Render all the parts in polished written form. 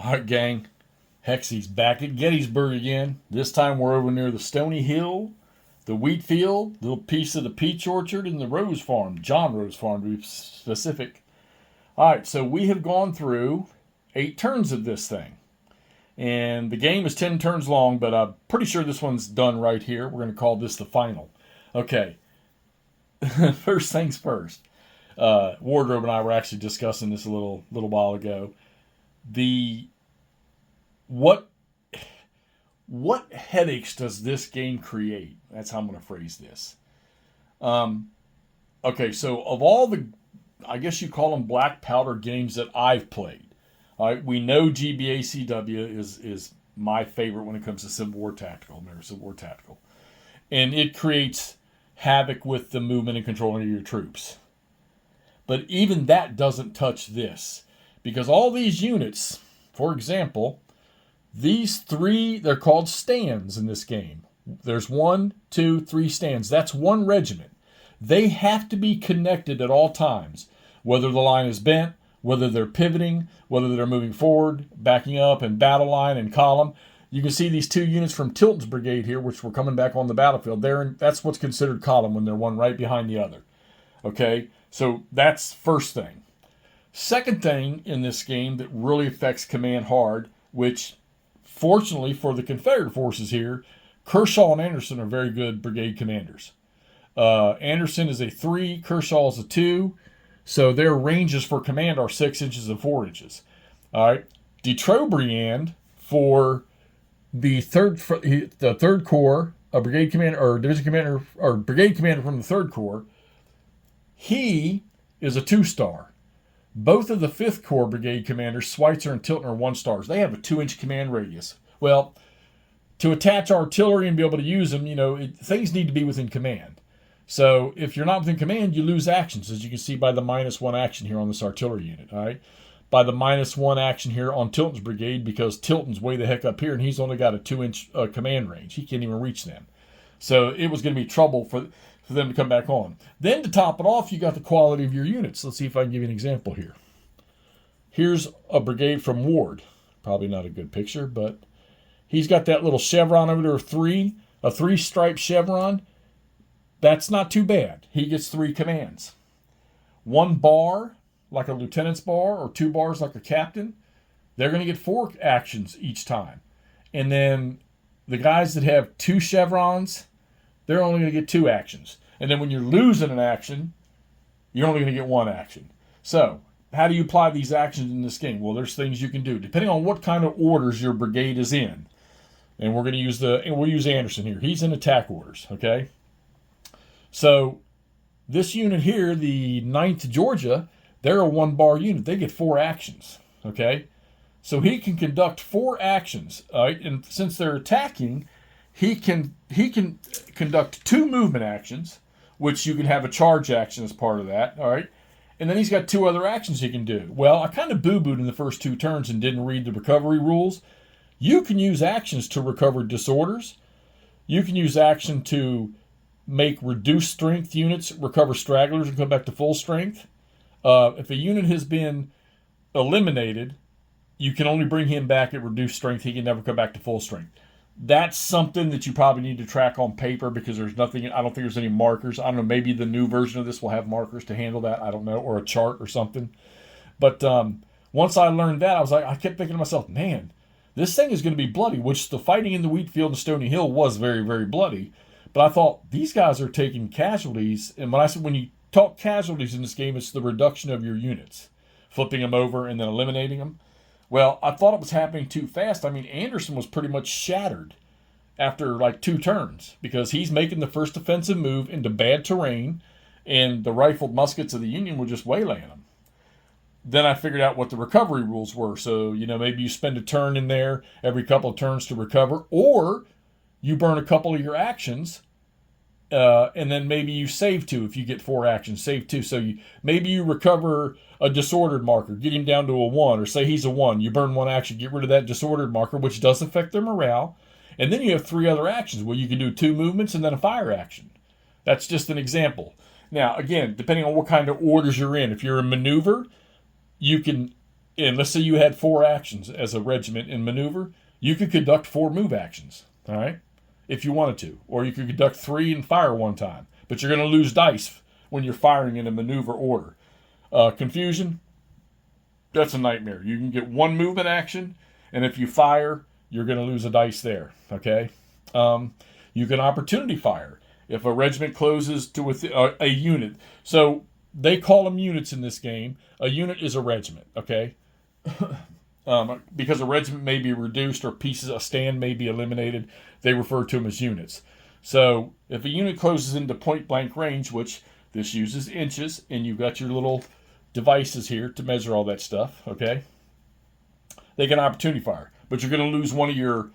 All right, gang. Hexy's back at Gettysburg again. This time we're over near the Stony Hill, the Wheatfield, little piece of the peach orchard, and the Rose Farm, John Rose Farm to be specific. All right, so we have gone through 8 turns of this thing. And the game is 10 turns long, but I'm pretty sure this one's done right here. We're going to call this the final. Okay, first things first. Wardrobe and I were actually discussing this a little while ago. What headaches does this game create? That's how I'm going to phrase this. Okay, so of all the, I guess you call them black powder games that I've played, all right, we know GBACW is my favorite when it comes to Civil War Tactical, American Civil War Tactical. And it creates havoc with the movement and controlling of your troops. But even that doesn't touch this. Because all these units, for example, these 3, they're called stands in this game. There's 1, 2, 3 stands. That's one regiment. They have to be connected at all times, whether the line is bent, whether they're pivoting, whether they're moving forward, backing up, and battle line and column. You can see these 2 units from Tilton's brigade here, which were coming back on the battlefield. That's what's considered column when they're one right behind the other. Okay, so that's first thing. Second thing in this game that really affects command hard, which fortunately for the Confederate forces here, Kershaw and Anderson are very good brigade commanders. Anderson is a 3, Kershaw is a 2, so their ranges for command are 6 inches and 4 inches. All right, de Trobriand for the third corps, a brigade commander or division commander or brigade commander from the 3rd Corps, he is a 2-star. Both of the 5th Corps brigade commanders, Schweitzer and Tilton, are 1-stars. They have a 2-inch command radius. Well, to attach artillery and be able to use them, things need to be within command. So if you're not within command, you lose actions, as you can see by the -1 action here on this artillery unit. All right, by the -1 action here on Tilton's brigade, because Tilton's way the heck up here and he's only got a 2-inch command range. He can't even reach them. So it was going to be trouble for them to come back on. Then to top it off, you got the quality of your units. Let's see if I can give you an example here. Here's a brigade from Ward. Probably not a good picture, but he's got that little chevron over there, a 3-stripe chevron. That's not too bad. He gets 3 commands. 1 bar, like a lieutenant's bar, or 2 bars like a captain, they're going to get 4 actions each time. And then the guys that have 2 chevrons, they're only going to get 2 actions. And then when you're losing an action, you're only going to get 1 action. So, how do you apply these actions in this game? Well, there's things you can do, depending on what kind of orders your brigade is in. And we're going to use we'll use Anderson here. He's in attack orders, okay? So, this unit here, the 9th Georgia, they're a 1-bar unit. They get 4 actions, okay? So he can conduct 4 actions, all right? And since they're attacking, he can conduct 2 movement actions, which you can have a charge action as part of that, all right? And then he's got 2 other actions he can do. Well, I kind of boo-booed in the first 2 turns and didn't read the recovery rules. You can use actions to recover disorders. You can use action to make reduced strength units recover stragglers and come back to full strength. If a unit has been eliminated, you can only bring him back at reduced strength. He can never come back to full strength. That's something that you probably need to track on paper because there's nothing, I don't think there's any markers. I don't know, maybe the new version of this will have markers to handle that. I don't know, or a chart or something. But once I learned that, I kept thinking to myself, man, this thing is going to be bloody, which the fighting in the Wheatfield and Stony Hill was very, very bloody. But I thought, these guys are taking casualties. And when you talk casualties in this game, it's the reduction of your units, flipping them over and then eliminating them. Well, I thought it was happening too fast. I mean, Anderson was pretty much shattered after like 2 turns because he's making the first offensive move into bad terrain, and the rifled muskets of the Union were just waylaying him. Then I figured out what the recovery rules were. So, maybe you spend a turn in there every couple of turns to recover, or you burn a couple of your actions, and then maybe you save 2 if you get 4 actions, save 2. So maybe you recover a disordered marker, get him down to a 1, or say he's a 1. You burn 1 action, get rid of that disordered marker, which does affect their morale. And then you have 3 other actions where you can do 2 movements and then a fire action. That's just an example. Now, again, depending on what kind of orders you're in, if you're in maneuver, you can And let's say you had 4 actions as a regiment in maneuver, you could conduct 4 move actions, all right, if you wanted to. Or you could conduct 3 and fire one time. But you're going to lose dice when you're firing in a maneuver order. Confusion, that's a nightmare. You can get 1 movement action, and if you fire, you're going to lose a dice there, okay? You can opportunity fire. If a regiment closes to a unit. So they call them units in this game. A unit is a regiment, okay? Because a regiment may be reduced or pieces, a stand may be eliminated, they refer to them as units. So if a unit closes into point blank range, which this uses inches, and you've got your little devices here to measure all that stuff, okay? They can opportunity fire, but you're going to lose one of your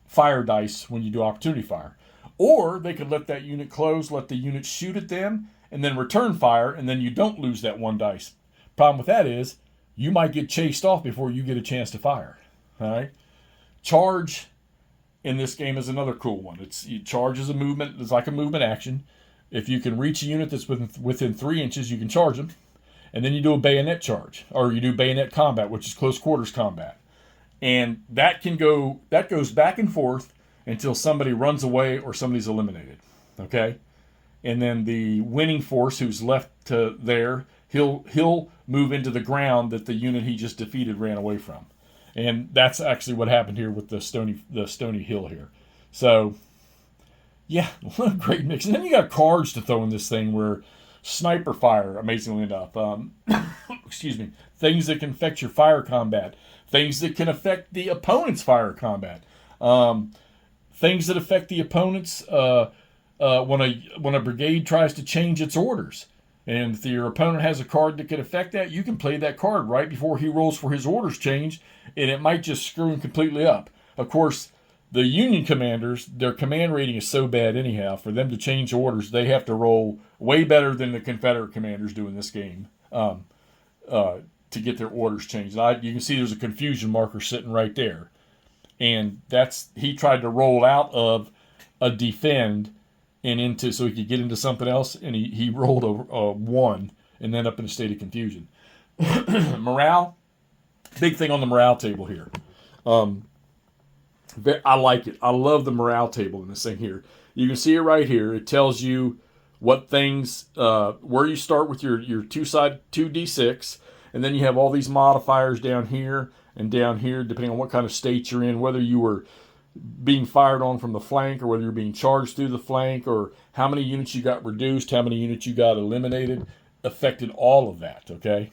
fire dice when you do opportunity fire. Or they could let that unit close, let the unit shoot at them, and then return fire, and then you don't lose that 1 dice. Problem with that is, you might get chased off before you get a chance to fire. All right. Charge in this game is another cool one. Charge is a movement. It's like a movement action. If you can reach a unit that's within 3 inches, you can charge them, and then you do a bayonet charge, or you do bayonet combat, which is close quarters combat, and that goes back and forth until somebody runs away or somebody's eliminated. Okay, and then the winning force who's left there. He'll move into the ground that the unit he just defeated ran away from, and that's actually what happened here with the stony hill here. So, yeah, what a great mix. And then you got cards to throw in this thing where sniper fire, amazingly enough, excuse me, things that can affect your fire combat, things that can affect the opponent's fire combat, things that affect the opponent's when a brigade tries to change its orders. And if your opponent has a card that could affect that, you can play that card right before he rolls for his orders change, and it might just screw him completely up. Of course, the Union commanders, their command rating is so bad anyhow, for them to change orders, they have to roll way better than the Confederate commanders do in this game to get their orders changed. You can see there's a confusion marker sitting right there. And he tried to roll out of a defend and into so he could get into something else, and he rolled a 1 and then up in a state of confusion. Morale, big thing on the morale table here. I like it. I love the morale table in this thing here. You can see it right here. It tells you what things, where you start with your 2d6, and then you have all these modifiers down here and down here, depending on what kind of state you're in, whether you were being fired on from the flank or whether you're being charged through the flank, or how many units you got reduced, how many units you got eliminated, affected all of that, okay?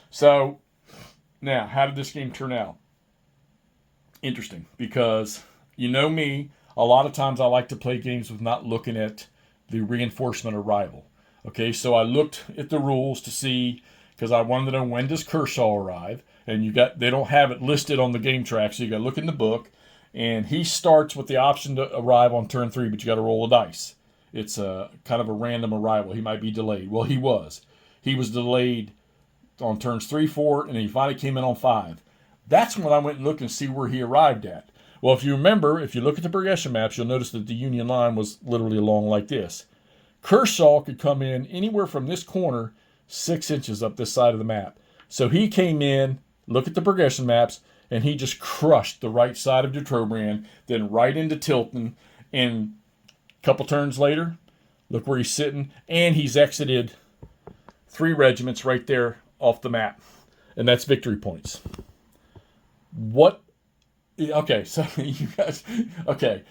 So, now, how did this game turn out? Interesting, because you know me, a lot of times I like to play games with not looking at the reinforcement arrival. Okay, so I looked at the rules to see, because I wanted to know when does Kershaw arrive, and they don't have it listed on the game track, so you got to look in the book. And he starts with the option to arrive on turn 3, but you got to roll a dice. It's a kind of a random arrival. He might be delayed. Well, he was. He was delayed on turns 3, 4, and he finally came in on 5. That's when I went and looked and see where he arrived at. Well, if you remember, if you look at the progression maps, you'll notice that the Union line was literally along like this. Kershaw could come in anywhere from this corner 6 inches up this side of the map. So he came in, look at the progression maps, and he just crushed the right side of Detroit, then right into Tilton, and a couple turns later, look where he's sitting, and he's exited 3 regiments right there off the map, and that's victory points. Okay, so you guys, okay,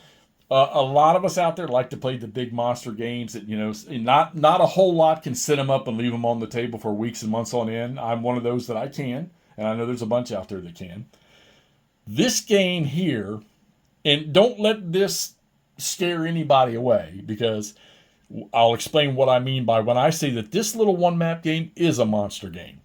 a lot of us out there like to play the big monster games that, not a whole lot can sit them up and leave them on the table for weeks and months on end. I'm one of those that I can, and I know there's a bunch out there that can. This game here, and don't let this scare anybody away, because I'll explain what I mean by when I say that this little one-map game is a monster game,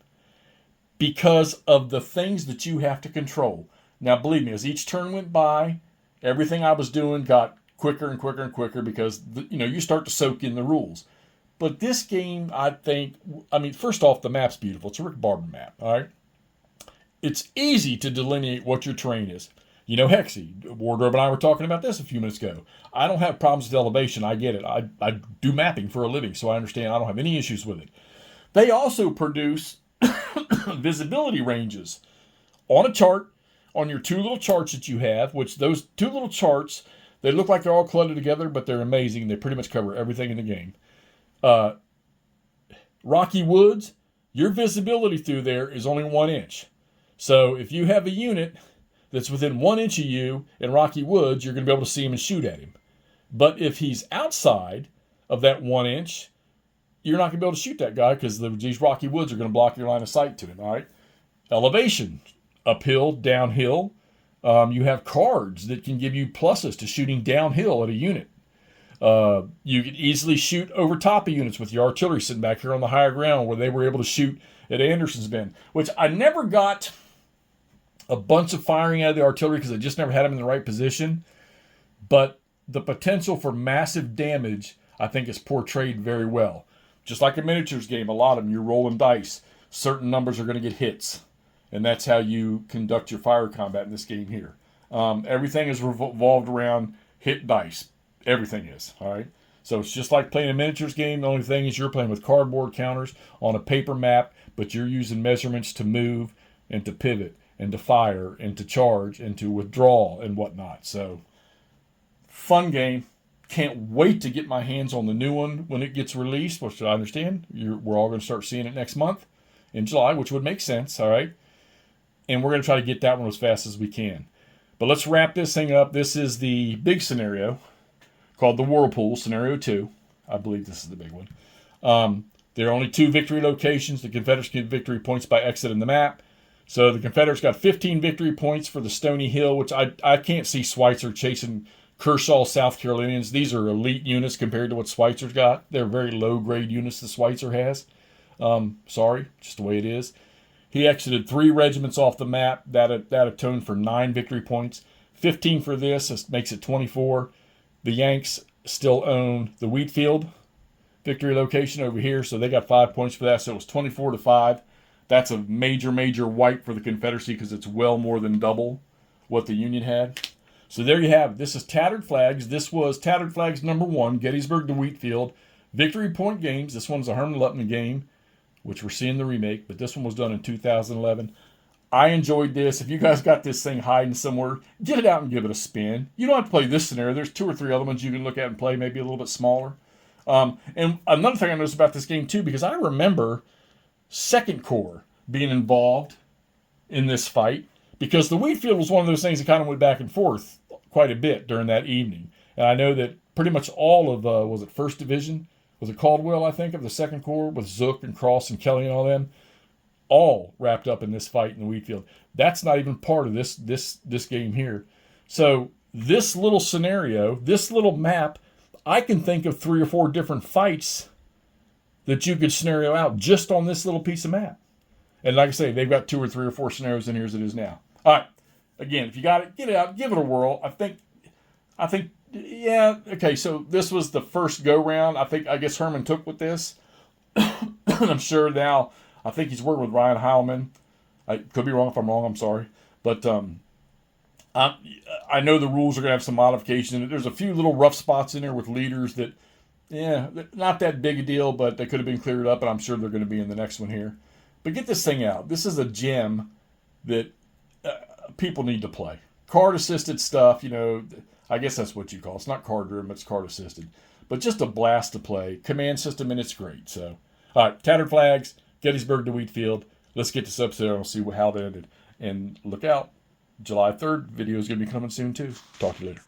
because of the things that you have to control. Now, believe me, as each turn went by, everything I was doing got quicker and quicker and quicker, because you start to soak in the rules. But this game, first off, the map's beautiful. It's a Rick Barber map, all right? It's easy to delineate what your terrain is. Hexy, Wardrobe and I were talking about this a few minutes ago. I don't have problems with elevation. I get it. I do mapping for a living, so I understand. I don't have any issues with it. They also produce visibility ranges on a chart, on your two little charts that you have, which those two little charts, they look like they're all cluttered together, but they're amazing. They pretty much cover everything in the game. Rocky Woods, your visibility through there is only 1 inch. So if you have a unit that's within 1 inch of you in Rocky Woods, you're going to be able to see him and shoot at him. But if he's outside of that 1 inch, you're not going to be able to shoot that guy because these Rocky Woods are going to block your line of sight to him. All right. Elevation, uphill, downhill. You have cards that can give you pluses to shooting downhill at a unit. You can easily shoot over top of units with your artillery sitting back here on the higher ground where they were able to shoot at Anderson's Bend, which I never got a bunch of firing out of the artillery because I just never had them in the right position. But the potential for massive damage, I think, is portrayed very well. Just like a miniatures game, a lot of them, you're rolling dice. Certain numbers are going to get hits. And that's how you conduct your fire combat in this game here. Everything is revolved around hit dice. Everything is, all right? So it's just like playing a miniatures game. The only thing is you're playing with cardboard counters on a paper map, but you're using measurements to move and to pivot and to fire and to charge and to withdraw and whatnot. So fun game. Can't wait to get my hands on the new one when it gets released, which I understand. We're all going to start seeing it next month in July, which would make sense, all right? And we're going to try to get that one as fast as we can. But let's wrap this thing up. This is the big scenario called the Whirlpool, Scenario 2. I believe this is the big one. There are only 2 victory locations. The Confederates get victory points by exiting the map. So the Confederates got 15 victory points for the Stony Hill, which I can't see Schweitzer chasing Kershaw, South Carolinians. These are elite units compared to what Schweitzer's got. They're very low-grade units that Schweitzer has. Sorry, just the way it is. He exited 3 regiments off the map. That atoned for 9 victory points. 15 for this. This makes it 24. The Yanks still own the Wheatfield victory location over here, so they got 5 points for that. So it was 24-5. That's a major, major wipe for the Confederacy because it's well more than double what the Union had. So there you have it. This is Tattered Flags. This was Tattered Flags number 1, Gettysburg to Wheatfield. Victory point games. This one's a Hermann Luttmann game, which we're seeing the remake, but this one was done in 2011. I enjoyed this. If you guys got this thing hiding somewhere, get it out and give it a spin. You don't have to play this scenario. There's 2 or 3 other ones you can look at and play, maybe a little bit smaller. And another thing I noticed about this game, too, because I remember Second Corps being involved in this fight, because the Wheatfield was one of those things that kind of went back and forth quite a bit during that evening. And I know that pretty much all of, was it 1st Division? Was it Caldwell, I think, of the Second Corps with Zook and Cross and Kelly and all them? All wrapped up in this fight in the Wheatfield. That's not even part of this game here. So this little scenario, this little map, I can think of 3 or 4 different fights that you could scenario out just on this little piece of map. And like I say, they've got 2 or 3 or 4 scenarios in here as it is now. All right. Again, if you got it, get it out, give it a whirl. I think, yeah, okay, so this was the first go-round. I guess Hermann took with this. I'm sure now, I think he's working with Ryan Heilman. I could be wrong. If I'm wrong, I'm sorry. But I know the rules are going to have some modifications. There's a few little rough spots in there with leaders that, yeah, not that big a deal, but they could have been cleared up, and I'm sure they're going to be in the next one here. But get this thing out. This is a gem that people need to play. Card-assisted stuff, I guess that's what you call it. It's not card-driven, it's card-assisted. But just a blast to play. Command system, and it's great. So, all right, Tattered Flags, Gettysburg to Wheatfield. Let's get this episode and we'll see how that ended. And look out. July 3rd, video is going to be coming soon, too. Talk to you later.